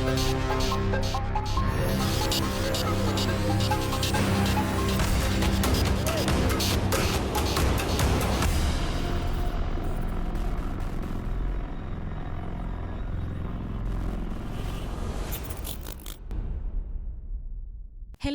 Hello,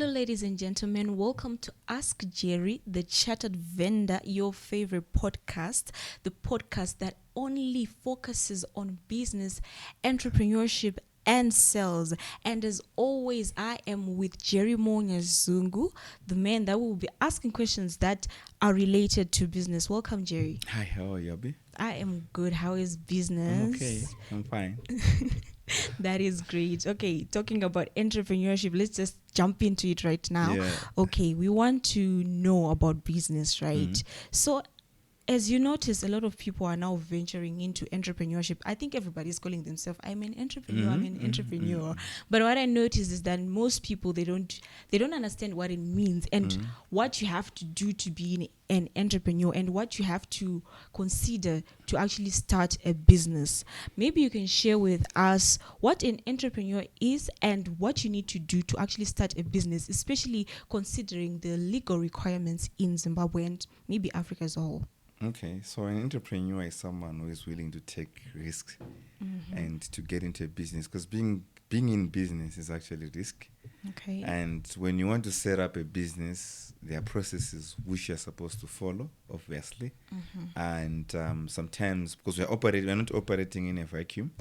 ladies and gentlemen. Welcome to Ask Jerry, the Chartered Vendor, your favorite podcast, the podcast that only focuses on business, entrepreneurship, and sales. And as always, I am with Jerry Nyazungu, the man that will be asking questions that are related to business. Welcome, Jerry. Hi, how are you, Abby? I am good. How is business? I'm okay. I'm fine. That is great. Okay, talking about entrepreneurship, let's just jump into it right now. Yeah. Okay, we want to know about business, right? So, as you notice, a lot of people are now venturing into entrepreneurship. I think everybody's calling themselves, I'm an entrepreneur, I'm an entrepreneur. But what I notice is that most people, they don't understand what it means and what you have to do to be an entrepreneur and what you have to consider to actually start a business. Maybe you can share with us what an entrepreneur is and what you need to do to actually start a business, especially considering the legal requirements in Zimbabwe and maybe Africa as a whole. Okay, so an entrepreneur is someone who is willing to take risks and to get into a business, because being in business is actually risk. Okay. And when you want to set up a business, there are processes which you're supposed to follow, obviously. And sometimes, because we're not operating in a vacuum,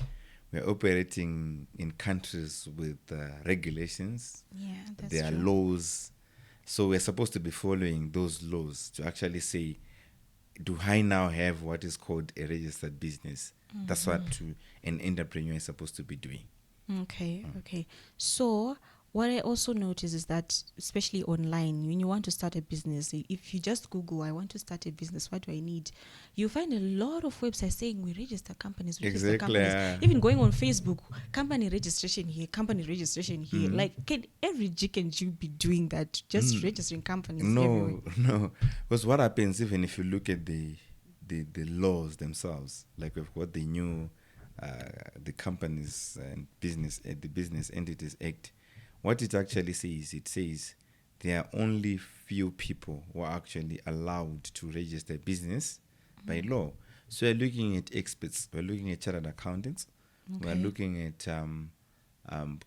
we're operating in countries with regulations. Yeah, that's there true. are laws. So we're supposed to be following those laws to actually say, do I now have what is called a registered business? That's what an entrepreneur is supposed to be doing. Okay. So what I also notice is that, especially online, when you want to start a business, if you just Google, I want to start a business, what do I need? You find a lot of websites saying we register companies. Exactly. Even going on Facebook, company registration here. Like, can every G and G be doing that? Just registering companies everywhere? No. Because what happens, even if you look at the laws themselves, like we've got the new the Companies and the Business Entities Act. What it actually says, it says there are only few people who are actually allowed to register business by law. So we're looking at experts, we're looking at chartered accountants, we're looking at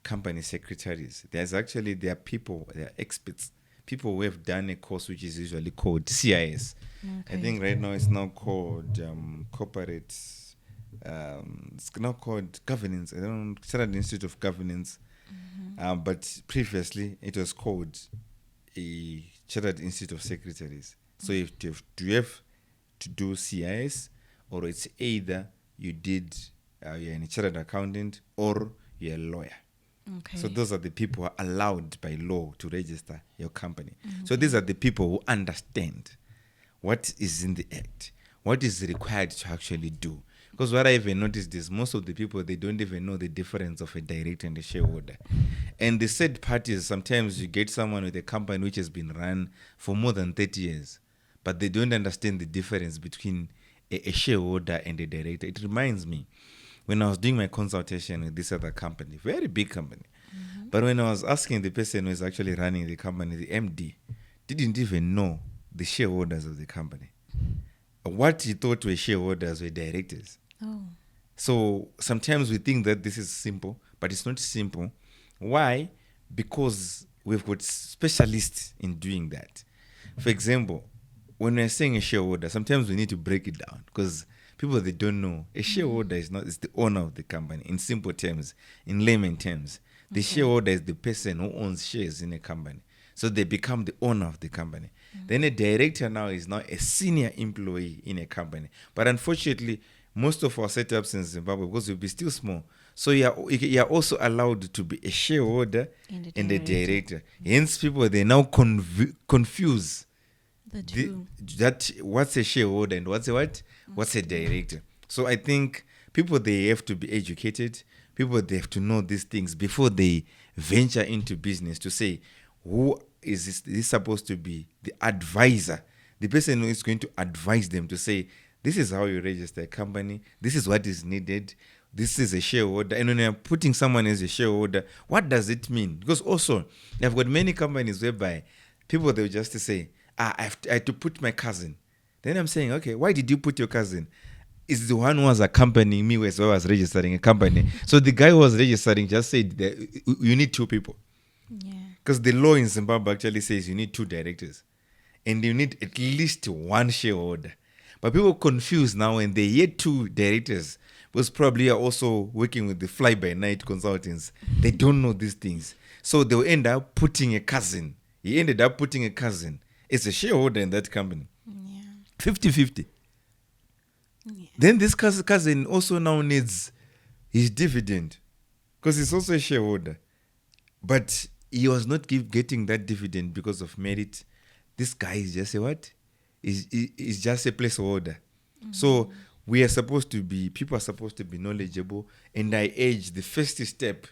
company secretaries. There are people, there are experts, people who have done a course which is usually called CIS. I think right now it's now called corporate. It's now called governance. I don't know, Chartered Institute of Governance. But previously it was called a Chartered Institute of Secretaries. So you have to do CIS, or it's either you're a chartered accountant or you're a lawyer. Okay. So those are the people who are allowed by law to register your company. So these are the people who understand what is in the act, what is required to actually do. Because what I even noticed is most of the people, they don't even know the difference of a director and a shareholder. And the said parties, sometimes you get someone with a company which has been run for more than 30 years, but they don't understand the difference between a shareholder and a director. It reminds me, when I was doing my consultation with this other company, very big company, but when I was asking the person who is actually running the company, the MD, didn't even know the shareholders of the company. What he thought were shareholders were directors. Oh. So sometimes we think that this is simple, but it's not simple. Why? Because we've got specialists in doing that. For example, when we're saying a shareholder, sometimes we need to break it down, because people, they don't know. A shareholder is the owner of the company. In simple terms, in layman terms, the shareholder is the person who owns shares in a company. So they become the owner of the company. Then a director now is now a senior employee in a company. But unfortunately, most of our setups in Zimbabwe, because we'll be still small, so you are also allowed to be a shareholder and a director. Hence, people, they now confuse that what's a shareholder and what's a director. So I think people, they have to be educated. People, they have to know these things before they venture into business, to say, who is this supposed to be the advisor, the person who is going to advise them to say, this is how you register a company, this is what is needed, this is a shareholder. And when you're putting someone as a shareholder, what does it mean? Because also, I've got many companies whereby people, they'll just say, I had to put my cousin. Then I'm saying, okay, why did you put your cousin? Is the one who was accompanying me as I was registering a company. So the guy who was registering just said that you need 2 people. Yeah. Because the law in Zimbabwe actually says you need 2 directors. And you need at least 1 shareholder. But people confuse now when they hear 2 directors, because probably are also working with the fly-by-night consultants. They don't know these things. So they'll end up putting a cousin. He ended up putting a cousin. It's a shareholder in that company. Yeah. 50-50. Yeah. Then this cousin also now needs his dividend because he's also a shareholder. But he was not getting that dividend because of merit. This guy is just a what? Is just a placeholder. So people are supposed to be knowledgeable. And I urge the first step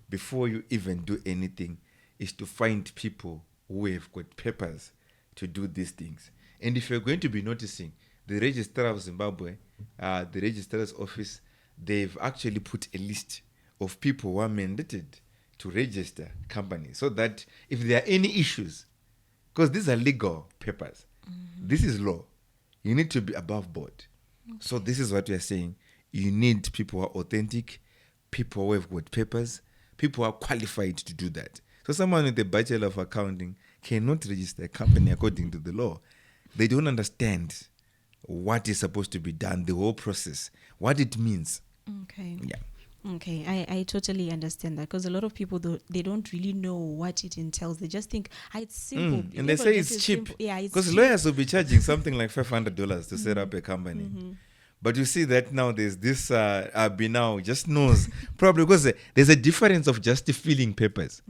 before you even do anything is to find people who have got papers to do these things. And if you're going to be noticing, the registrar of Zimbabwe, the registrar's office, they've actually put a list of people who are mandated to register companies so that if there are any issues, because these are legal papers, this is law, you need to be above board. Okay. So this is what we are saying. You need people who are authentic, people who have got papers, people who are qualified to do that. So someone with a Bachelor of Accounting cannot register a company according to the law. They don't understand what is supposed to be done, the whole process, what it means. Okay. Yeah. Okay, I totally understand that because a lot of people, they don't really know what it entails. They just think, it's simple. And they say it's cheap. Yeah, it's because cheap. lawyers will be charging something like $500 to set up a company. But you see that now there's this now just knows, probably because there's a difference of just filling papers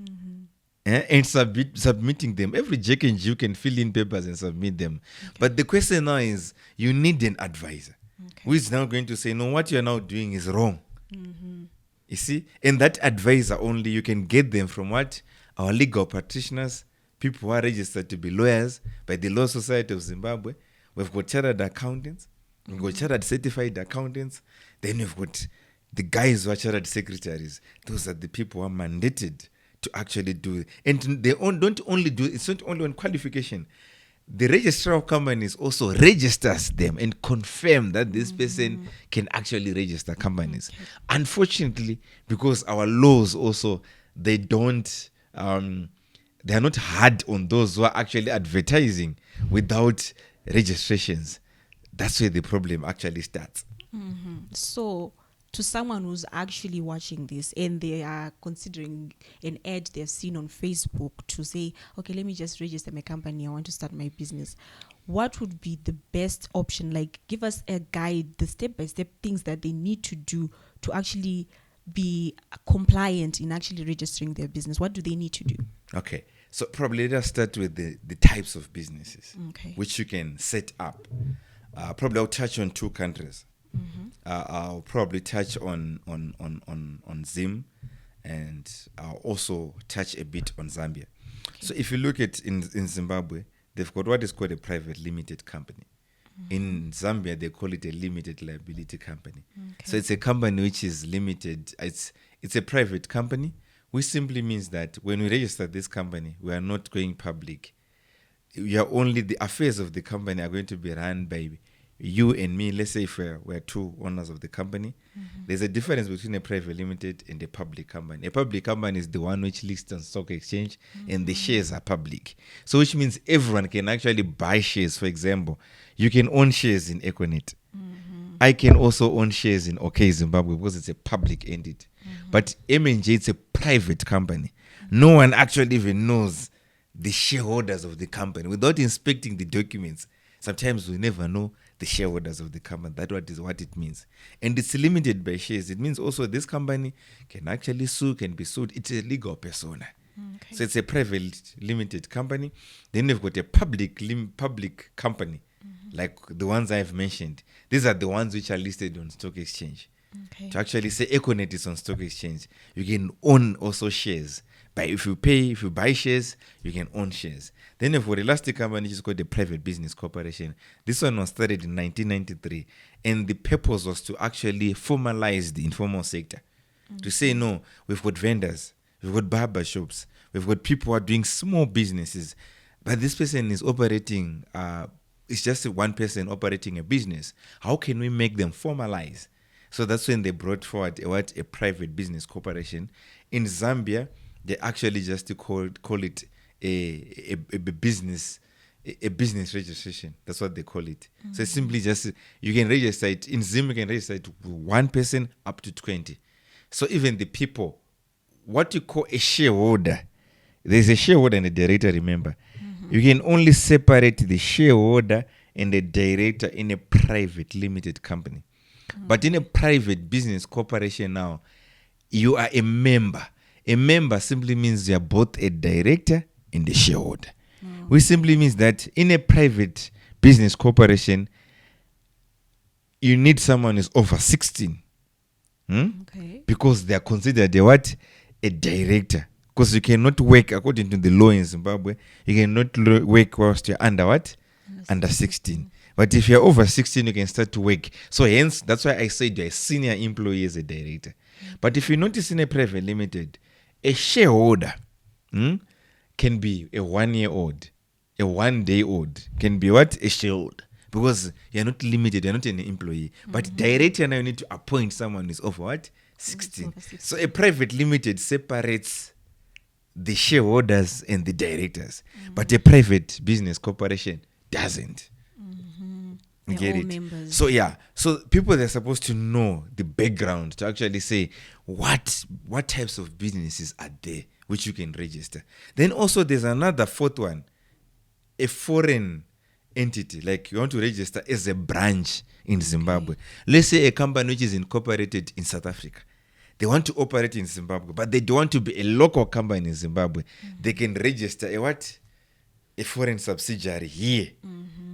and submitting them. Every Jack and Jill can fill in papers and submit them. Okay. But the question now is, you need an advisor who is now going to say, no, what you're now doing is wrong. You see? And that advisor only, you can get them from what? Our legal practitioners, people who are registered to be lawyers by the Law Society of Zimbabwe. We've got chartered accountants. We've got chartered certified accountants. Then we've got the guys who are chartered secretaries. Those are the people who are mandated to actually do it. And they don't only do it. It's not only on qualification. The registrar of companies also registers them and confirm that this person can actually register companies. Okay. Unfortunately, because our laws also, they are not hard on those who are actually advertising without registrations. That's where the problem actually starts. So, to someone who's actually watching this and they are considering an ad they've seen on Facebook to say, okay, let me just register my company, I want to start my business, what would be the best option? Like, give us a guide, the step-by-step things that they need to do to actually be compliant in actually registering their business. What do they need to do? Okay, so probably let us start with the types of businesses which you can set up. Probably I'll touch on 2 countries. I'll probably touch on Zim, and I'll also touch a bit on Zambia. Okay. So if you look at in Zimbabwe, they've got what is called a private limited company. In Zambia, they call it a limited liability company. Okay. So it's a company which is limited. It's a private company, which simply means that when we register this company, we are not going public. We are only, the affairs of the company are going to be run by you and me. Let's say if we're 2 owners of the company, there's a difference between a private limited and a public company. A public company is the one which lists on stock exchange and the shares are public. So which means everyone can actually buy shares. For example, you can own shares in Econet. I can also own shares in OK Zimbabwe because it's a public entity. But M&J, it's a private company. No one actually even knows the shareholders of the company without inspecting the documents. Sometimes we never know the shareholders of the company. That is what it means. And it's limited by shares. It means also this company can actually sue, can be sued. It's a legal persona. Okay. So it's a private limited company. Then we've got a public company, like the ones I've mentioned. These are the ones which are listed on stock exchange. Okay. To actually say Econet is on stock exchange, you can own also shares. if you buy shares, you can own shares. Then you've got a elastic company, which is called the Private Business Corporation. This one was started in 1993, and the purpose was to actually formalize the informal sector. To say, no, we've got vendors, we've got barber shops, we've got people who are doing small businesses, but this person is operating, it's just one person operating a business. How can we make them formalize? So that's when they brought forward a private business corporation. In Zambia, they actually just call it a business registration. That's what they call it. So it's simply just, you can register it. In Zim, you can register it to one person up to 20. So even the people, what you call a shareholder, there's a shareholder and a director, remember. You can only separate the shareholder and the director in a private limited company. But in a private business corporation now, you are a member. A member simply means you are both a director and a shareholder. Which simply means that in a private business corporation, you need someone who's over 16. Because they are considered a director. Because you cannot work, according to the law in Zimbabwe, you cannot work whilst you're under Under 16. But if you're over 16, you can start to work. So hence, that's why I said you're a senior employee as a director. But if you notice in a private limited, a shareholder can be a 1-year-old, a 1-day-old, can be a shareholder. Because you're not limited, you're not an employee. But director now you need to appoint someone who's over 16. So a private limited separates the shareholders and the directors. But a private business corporation doesn't. You get it? Members. So yeah, so people, they're supposed to know the background to actually say what types of businesses are there which you can register. Then also there's another fourth one, a foreign entity, like you want to register as a branch in Zimbabwe. Let's say a company which is incorporated in South Africa. They want to operate in Zimbabwe, but they don't want to be a local company in Zimbabwe. They can register a foreign subsidiary here.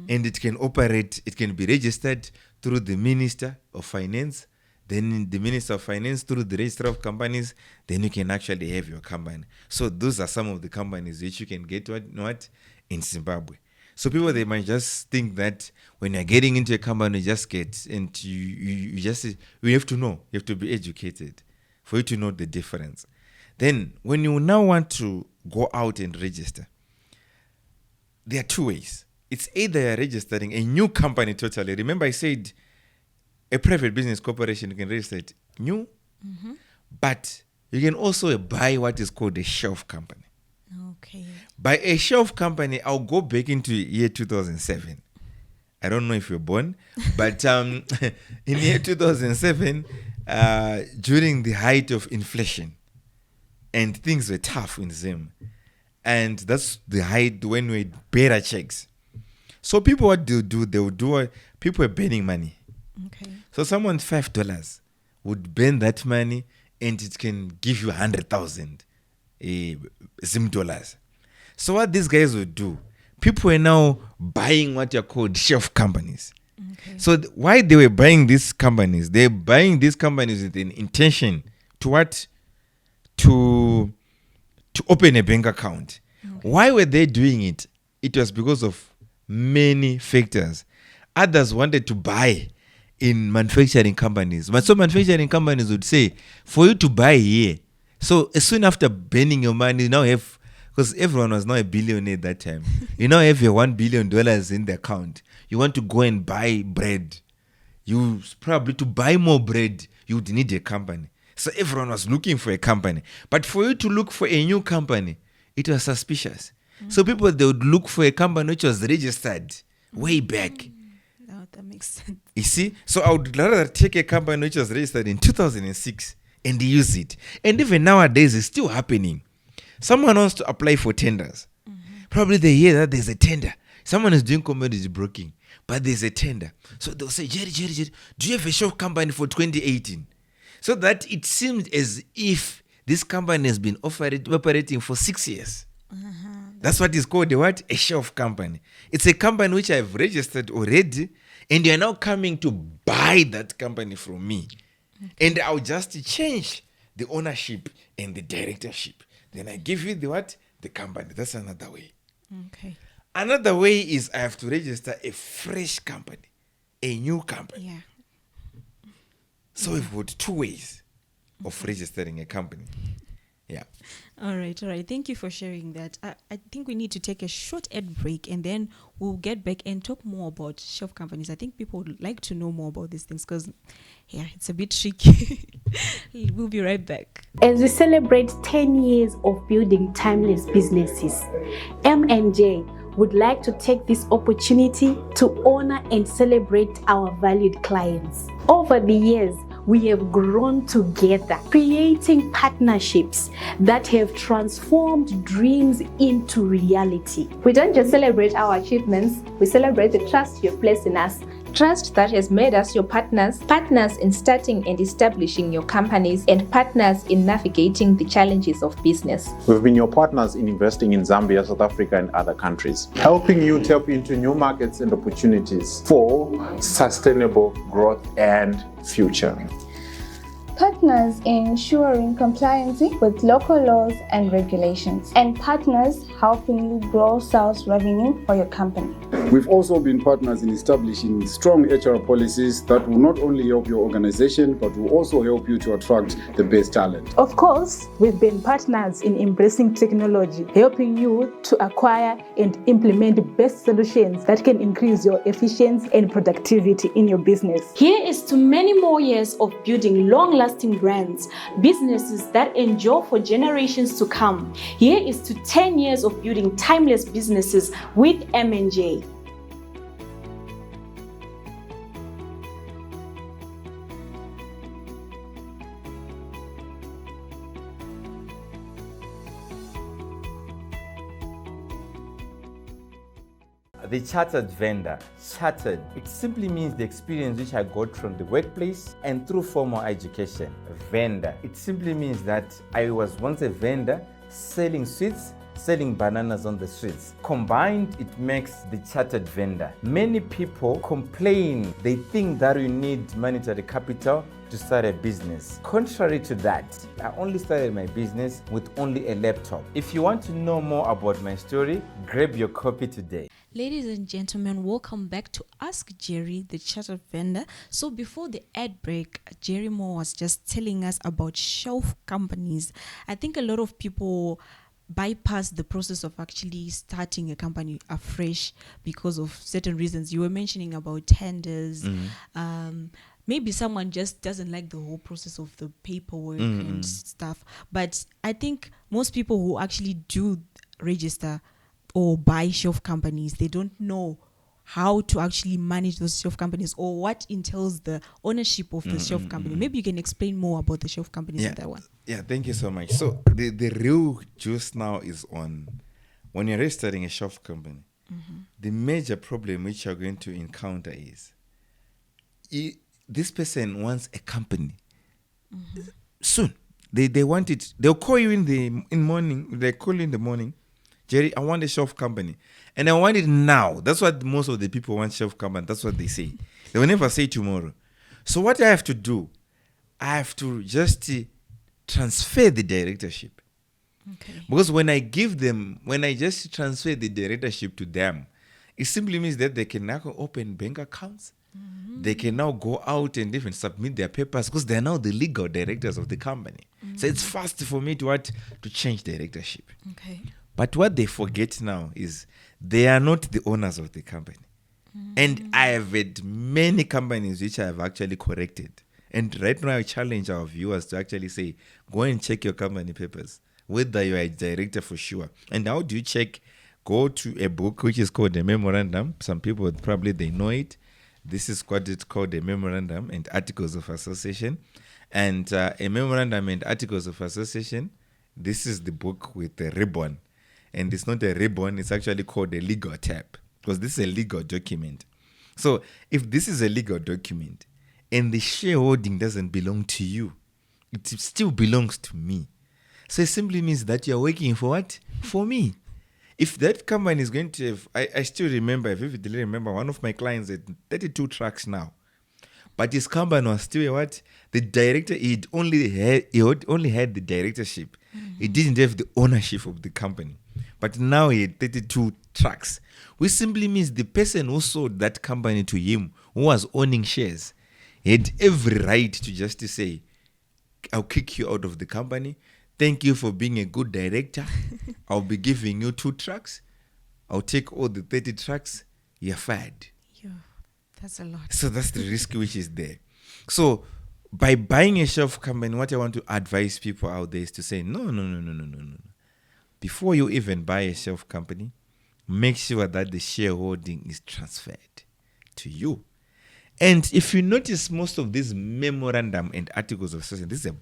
And it can operate, it can be registered through the Minister of Finance, then the Minister of Finance through the Register of Companies, then you can actually have your company. So those are some of the companies which you can get in Zimbabwe. So people, they might just think that when you're getting into a company, you just get, and you have to know, you have to be educated for you to know the difference. Then when you now want to go out and register, there are two ways. It's either you're registering a new company totally. Remember I said a private business corporation, you can register it new, but you can also buy what is called a shelf company. Okay. By a shelf company, I'll go back into year 2007. I don't know if you're born, but in year 2007, during the height of inflation, and things were tough in Zim, and that's the height when we had better checks. So people, what they would do, people were burning money. Okay. So someone $5 would burn that money and it can give you 100,000 Zim dollars. So what these guys would do, people are now buying what are called shelf companies. Okay. So why they were buying these companies? They're buying these companies with an intention to open a bank account. Okay. Why were they doing it? It was because of many factors. Others wanted to buy in manufacturing companies. But some manufacturing companies would say, for you to buy here, so as soon after burning your money, you now have, because everyone was now a billionaire at that time, you now have your $1 billion in the account. You want to go and buy bread. You probably, to buy more bread, you would need a company. So everyone was looking for a company. But for you to look for a new company, it was suspicious. So people, they would look for a company which was registered way back. No, that makes sense. You see? So I would rather take a company which was registered in 2006 and use it. And even nowadays, it's still happening. Someone wants to apply for tenders. Probably they hear that there's a tender. Someone is doing commodity broking, but there's a tender. So they'll say, Jerry, do you have a shelf company for 2018? So that it seems as if this company has been operating for 6 years. That's what is called a shelf company. It's a company which I've registered already, and you're now coming to buy that company from me. And I'll just change the ownership and the directorship. Then I give you the what? The company. That's another way. Okay. Another way is I have to register a fresh company, a new company. Yeah. So we've got two ways of registering a company. Yeah. All right. Thank you for sharing that. I think we need to take a short ad break and then we'll get back and talk more about shelf companies. I think people would like to know more about these things because, yeah, it's a bit tricky. We'll be right back. As we celebrate 10 years of building timeless businesses, M&J would like to take this opportunity to honor and celebrate our valued clients. Over the years, we have grown together, creating partnerships that have transformed dreams into reality. We don't just celebrate our achievements, we celebrate the trust you've placed in us. Trust that has made us your partners in starting and establishing your companies, and partners in navigating the challenges of business. We've been your partners in investing in Zambia, South Africa, and other countries, helping you tap into new markets and opportunities for sustainable growth and future. Partners in ensuring compliance with local laws and regulations, and partners helping you grow sales revenue for your company. We've also been partners in establishing strong HR policies that will not only help your organization, but will also help you to attract the best talent. Of course, we've been partners in embracing technology, helping you to acquire and implement best solutions that can increase your efficiency and productivity in your business. Here is to many more years of building long-lasting brands, businesses that endure for generations to come. Here is to 10 years of building timeless businesses with M&J. The chartered vendor. Chartered, it simply means the experience which I got from the workplace and through formal education. Vendor, it simply means that I was once a vendor selling sweets, selling bananas on the streets. Combined, it makes the chartered vendor. Many people complain, they think that you need monetary capital to start a business. Contrary to that, I only started my business with only a laptop. If you want to know more about my story, grab your copy today. Ladies and gentlemen, welcome back to Ask Jerry, the chartered vendor. So before the ad break, Jerry Moore was just telling us about shelf companies. I think a lot of people bypass the process of actually starting a company afresh because of certain reasons. You were mentioning about tenders. Maybe someone just doesn't like the whole process of the paperwork and stuff. But I think most people who actually do register or buy shelf companies, they don't know how to actually manage those shelf companies or what entails the ownership of the shelf company. Maybe you can explain more about the shelf companies in that one. Yeah, thank you so much. So the real juice now is on when you're registering a shelf company, the major problem which you're going to encounter is this person wants a company soon. They want it. They'll call you in the morning. They call you in the morning. Jerry, I want a shelf company. And I want it now. That's what most of the people want, shelf company. That's what they say. They will never say tomorrow. So what I have to do, I have to just transfer the directorship. Okay. Because when I just transfer the directorship to them, it simply means that they can now open bank accounts. They can now go out and even submit their papers because they're now the legal directors of the company. So it's fast for me to change directorship. Okay. But what they forget now is they are not the owners of the company. And I have had many companies which I have actually corrected. And right now I challenge our viewers to actually say, go and check your company papers, whether you are a director for sure. And how do you check? Go to a book which is called a Memorandum. Some people probably they know it. This is what it's called, a Memorandum and Articles of Association. And a Memorandum and Articles of Association, this is the book with the ribbon. And it's not a ribbon, it's actually called a legal tab because this is a legal document. So if this is a legal document and the shareholding doesn't belong to you, it still belongs to me. So it simply means that you're working for what? For me. If that company is going to have, I still remember, I vividly remember one of my clients had 32 trucks now. But his company was still what? The director, he only had the directorship. He didn't have the ownership of the company. But now he had 32 trucks, which simply means the person who sold that company to him, who was owning shares, had every right to just to say, I'll kick you out of the company. Thank you for being a good director. I'll be giving you 2 trucks. I'll take all the 30 trucks. You're fired. Yeah, that's a lot. So that's the risk which is there. So by buying a shelf company, what I want to advise people out there is to say, no. Before you even buy a shelf company, make sure that the shareholding is transferred to you. And if you notice most of these memorandum and articles of association, this is a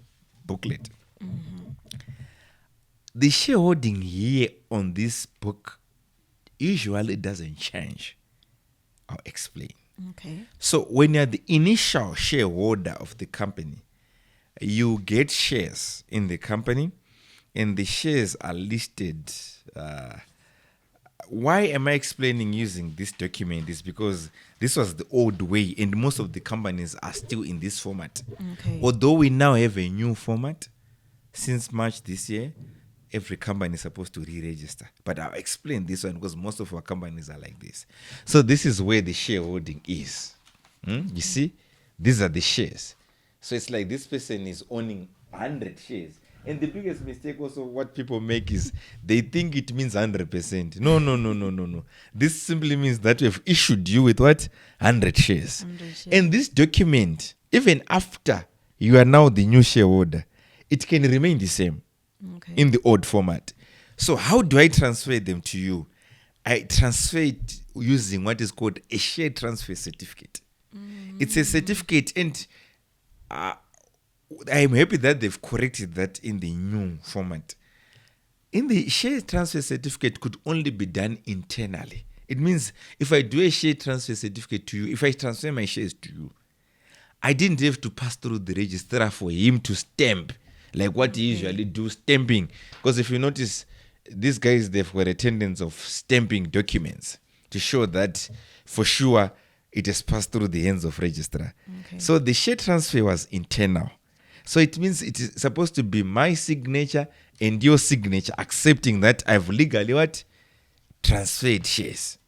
booklet. The shareholding here on this book usually doesn't change. I'll explain. Okay. So when you're the initial shareholder of the company, you get shares in the company, and the shares are listed. Why am I explaining using this document? Is because this was the old way, and most of the companies are still in this format. Okay. Although we now have a new format, since March this year, every company is supposed to re-register. But I'll explain this one because most of our companies are like this. So this is where the shareholding is. You see, these are the shares. So it's like this person is owning 100 shares. And the biggest mistake also what people make is they think it means 100%. No. This simply means that we've issued you with what? 100 shares. 100 shares. And this document, even after you are now the new shareholder, it can remain the same in the old format. So how do I transfer them to you? I transfer it using what is called a share transfer certificate. It's a certificate, and I'm happy that they've corrected that in the new format. In the share transfer certificate could only be done internally. It means if I do a share transfer certificate to you, if I transfer my shares to you, I didn't have to pass through the registrar for him to stamp, like what he usually do, stamping. Because if you notice, these guys, they've got a tendency of stamping documents to show that for sure it has passed through the hands of registrar. So the share transfer was internal. So it means it is supposed to be my signature and your signature accepting that I've legally what? Transferred shares.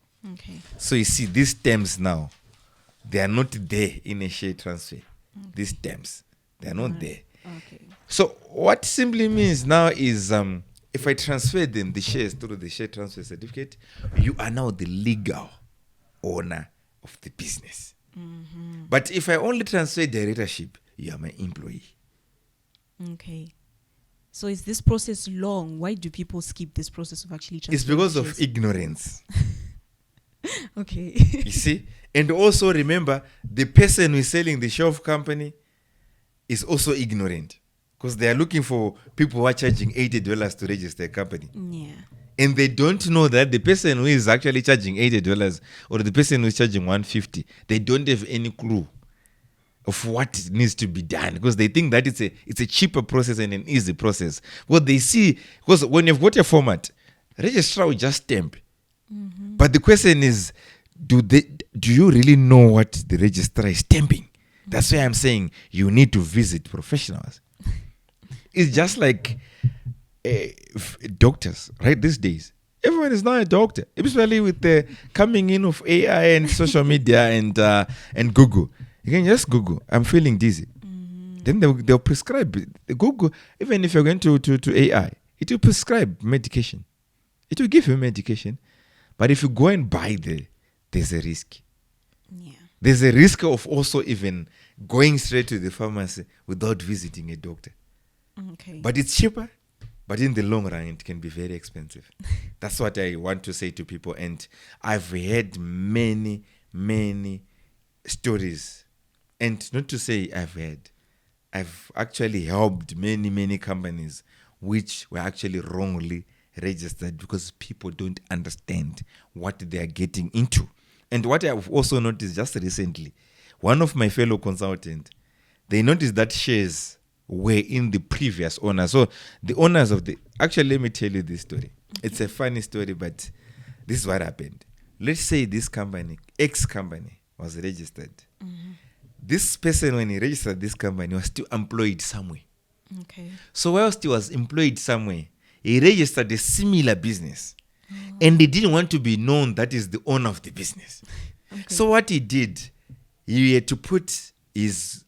So you see, these terms now, they are not there in a share transfer. These terms, they are not there. So what simply means now is if I transfer them, the shares through the share transfer certificate, you are now the legal owner of the business. But if I only transfer directorship, you are my employee. So is this process long? Why do people skip this process of actually transferring? It's because shares? of ignorance. You You see? And also remember, the person who is selling the shelf company is also ignorant, because they are looking for people who are charging $80 to register a company. And they don't know that the person who is actually charging $80 or the person who is charging $150, they don't have any clue of what needs to be done, because they think that it's a cheaper process and an easy process. What they see, because when you've got a format, registrar will just stamp. But the question is, do you really know what the registrar is stamping? That's why I'm saying you need to visit professionals. It's just like doctors, right? These days, everyone is now a doctor, especially with the coming in of AI and social media and Google. You can just Google, I'm feeling dizzy. Then they'll prescribe Google. Even if you're going to AI, it will prescribe medication. It will give you medication. But if you go and buy there's a risk. There's a risk of also even going straight to the pharmacy without visiting a doctor. But it's cheaper. But in the long run, it can be very expensive. That's what I want to say to people. And I've heard many, many stories. And not to say I've actually helped many, many companies which were actually wrongly registered because people don't understand what they are getting into. And what I've also noticed just recently, one of my fellow consultants, they noticed that shares were in the previous owner. So the owners of actually, let me tell you this story. It's a funny story, but this is what happened. Let's say this company, X company, was registered. This person, when he registered this company, was still employed somewhere. Okay. So whilst he was employed somewhere, he registered a similar business. And he didn't want to be known that is the owner of the business. Okay. So what he did, he had to put his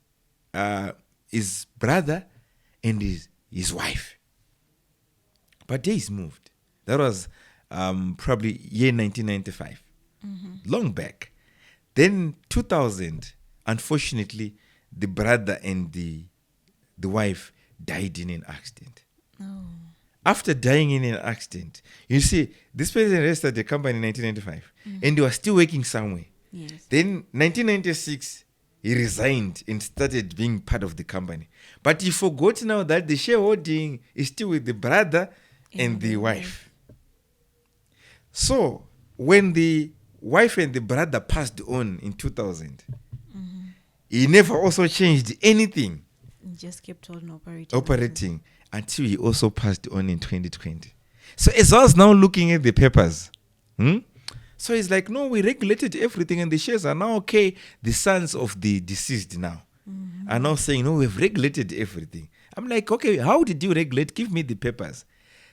brother and his wife. But days moved. That was probably year 1995. Long back. Then 2000, unfortunately, the brother and the wife died in an accident. Oh. After dying in an accident, you see, this person registered the company in 1995 and he was still working somewhere. Yes. Then 1996, he resigned and started being part of the company. But he forgot now that the shareholding is still with the brother and the wife. So when the wife and the brother passed on in 2000, he never also changed anything. He just kept on operating. Until he also passed on in 2020. So as I was now looking at the papers, so it's like, no, we regulated everything and the shares are now okay. The sons of the deceased now are now saying, no, we've regulated everything. I'm like, okay, how did you regulate? Give me the papers.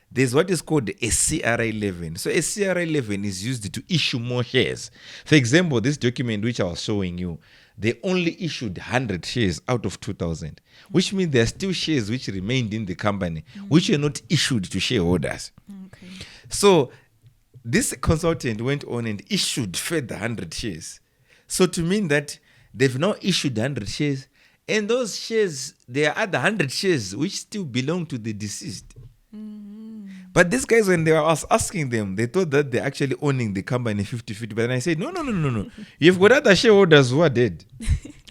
There's what is called a CR11. So a CR11 is used to issue more shares. For example, this document which I was showing you, they only issued 100 shares out of 2,000, which means there are still shares which remained in the company, which are not issued to shareholders. Okay. So this consultant went on and issued further 100 shares. So to mean that they've now issued 100 shares, and those shares, there are other 100 shares which still belong to the deceased. But these guys, when they were asking them, they thought that they're actually owning the company 50-50. But then I said, no. You've got other shareholders who are dead.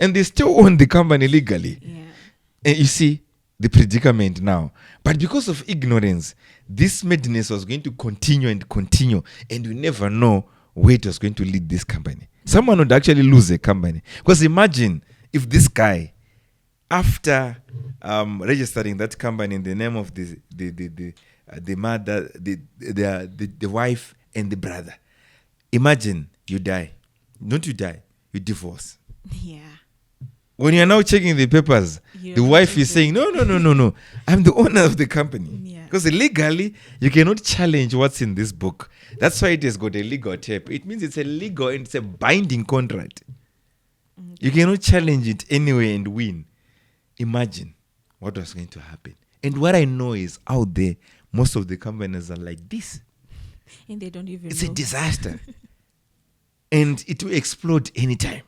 And they still own the company legally. Yeah. And you see the predicament now. But because of ignorance, this madness was going to continue. And you never know where it was going to lead this company. Someone would actually lose a company. Because imagine if this guy, after registering that company in the name of the mother, the wife, and the brother, imagine you die. Don't you die? You divorce. Yeah. When you're now checking the papers, the wife is saying, no. I'm the owner of the company. Yeah. Because legally, you cannot challenge what's in this book. That's why it has got a legal tape. It means it's a legal and it's a binding contract. You cannot challenge it anyway and win. Imagine what was going to happen. And what I know is out there, most of the companies are like this. And they don't even It's know. a disaster. And it will explode anytime.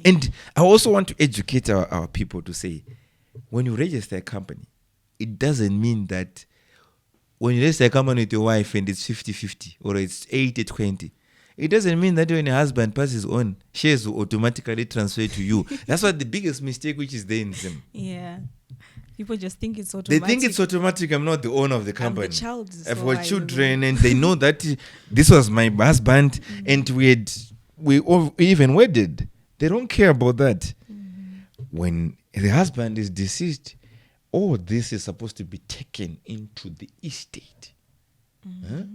And I also want to educate our people to say, when you register a company, it doesn't mean that when you register a company with your wife and it's 50-50 or it's 80-20, it doesn't mean that when your husband passes on, shares will automatically transfer to you. That's what the biggest mistake which is there in them. Yeah. People just think it's automatic. They think it's automatic. I'm not the owner of the company. I'm the child. I've so got I children, know. and they know that this was my husband, and we even wedded. They don't care about that. When the husband is deceased, all this is supposed to be taken into the estate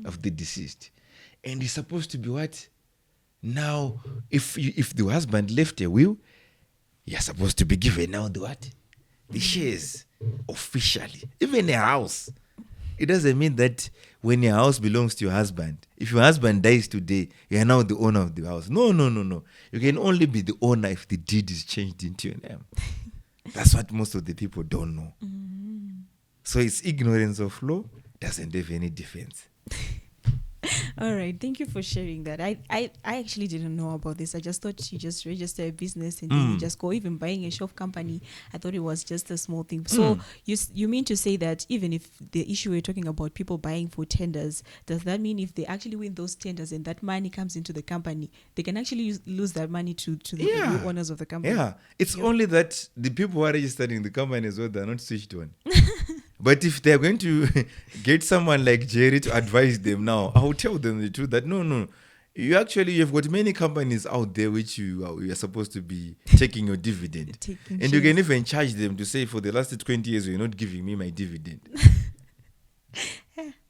of the deceased, and it's supposed to be what? Now, if the husband left a will, you're supposed to be given now the what? The shares officially. Even a house. It doesn't mean that when your house belongs to your husband, if your husband dies today, you are now the owner of the house. No. You can only be the owner if the deed is changed into your name. That's what most of the people don't know. So it's ignorance of law, doesn't have any defense. All right, thank you for sharing that. I actually didn't know about this. I just thought you just register a business and then you just go. Even buying a shelf company, I thought it was just a small thing. So you mean to say that even if the issue we're talking about people buying for tenders, does that mean if they actually win those tenders and that money comes into the company, they can actually lose that money to the new owners of the company? Yeah, it's only that the people who are registering the company as well, they're not switched on. But if they're going to get someone like Jerry to advise them now, I will tell them the truth that no, you've got many companies out there which you are supposed to be taking your dividend. And you can even charge them to say, for the last 20 years, you're not giving me my dividend.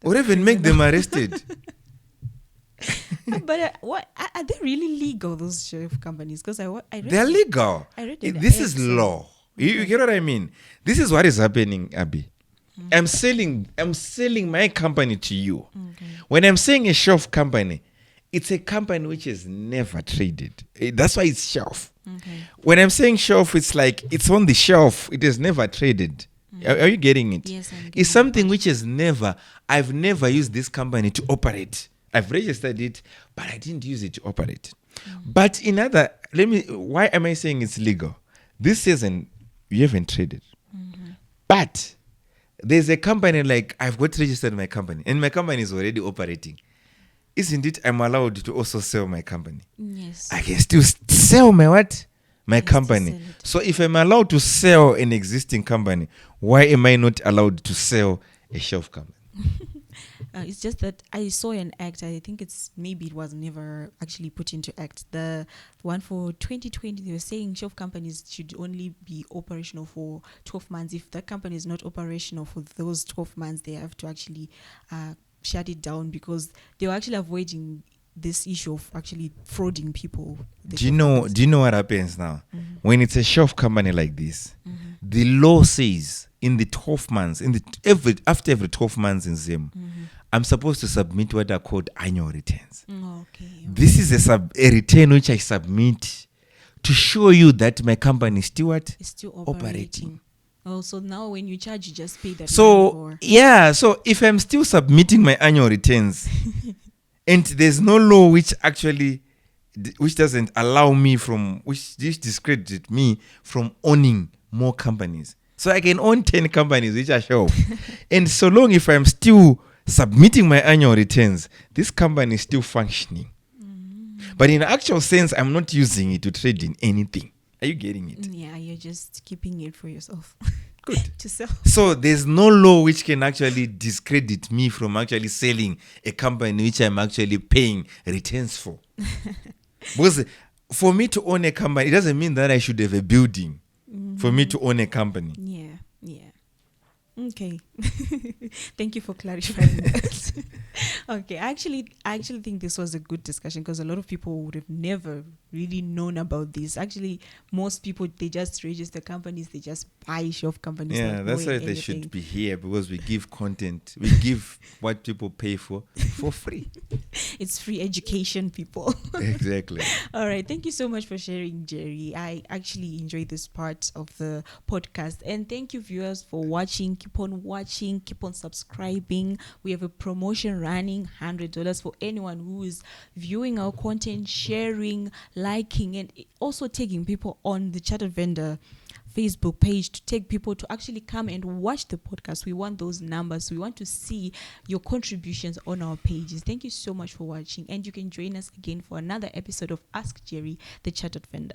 Or even make them arrested. But what are they really legal, those shelf companies? Because I read They're legal. I read in the This act, is so- law. You get what I mean? This is what is happening, Abby. I'm selling my company to you. When I'm saying a shelf company, it's a company which has never traded. That's why it's shelf. When I'm saying shelf, it's like it's on the shelf. It has never traded. Are you getting it? Yes, I'm getting it's something which I've never used this company to operate. I've registered it, but I didn't use it to operate. But why am I saying it's legal? This season, you haven't traded. But there's a company like I've got registered my company and my company is already operating. Isn't it I'm allowed to also sell my company? Yes. I can still sell my what? My Yes, company. to sell it. So if I'm allowed to sell an existing company, why am I not allowed to sell a shelf company? It's just that I saw an act. I think maybe it was never actually put into act. The one for 2020, they were saying shelf companies should only be operational for 12 months. If that company is not operational for those 12 months, they have to actually shut it down, because they were actually avoiding this issue of actually frauding people. Do you know what happens now? When it's a shelf company like this, the law says in the 12 months, after every 12 months in Zim, I'm supposed to submit what are called annual returns. Okay. This is a return which I submit to show you that my company is still what? It's still operating. Oh, so now when you charge, you just pay that. So if I'm still submitting my annual returns and there's no law which doesn't allow me which discredits me from owning more companies. So I can own 10 companies which are shelf. And so long if I'm still submitting my annual returns, this company is still functioning. But in actual sense, I'm not using it to trade in anything. Are you getting it? Yeah, you're just keeping it for yourself. Good. To sell. So there's no law which can actually discredit me from actually selling a company which I'm actually paying returns for. Because for me to own a company, it doesn't mean that I should have a building for me to own a company. Yeah. Okay. Thank you for clarifying that. Okay, I actually think this was a good discussion, because a lot of people would have never really known about this. Actually, most people, they just register companies, they just buy shelf companies. Yeah, that's why they should be here, because we give content. We give what people pay for free. It's free education, people. Exactly. All right. Thank you so much for sharing, Jerry. I actually enjoyed this part of the podcast. And thank you, viewers, for watching. Keep on watching. Keep on subscribing. We have a promotion running, $100 for anyone who is viewing our content, sharing, liking, and also taking people on the Chartered Vendor Facebook page to take people to actually come and watch the podcast. We want those numbers. We want to see your contributions on our pages. Thank you so much for watching, and you can join us again for another episode of Ask Jerry, the Chartered Vendor.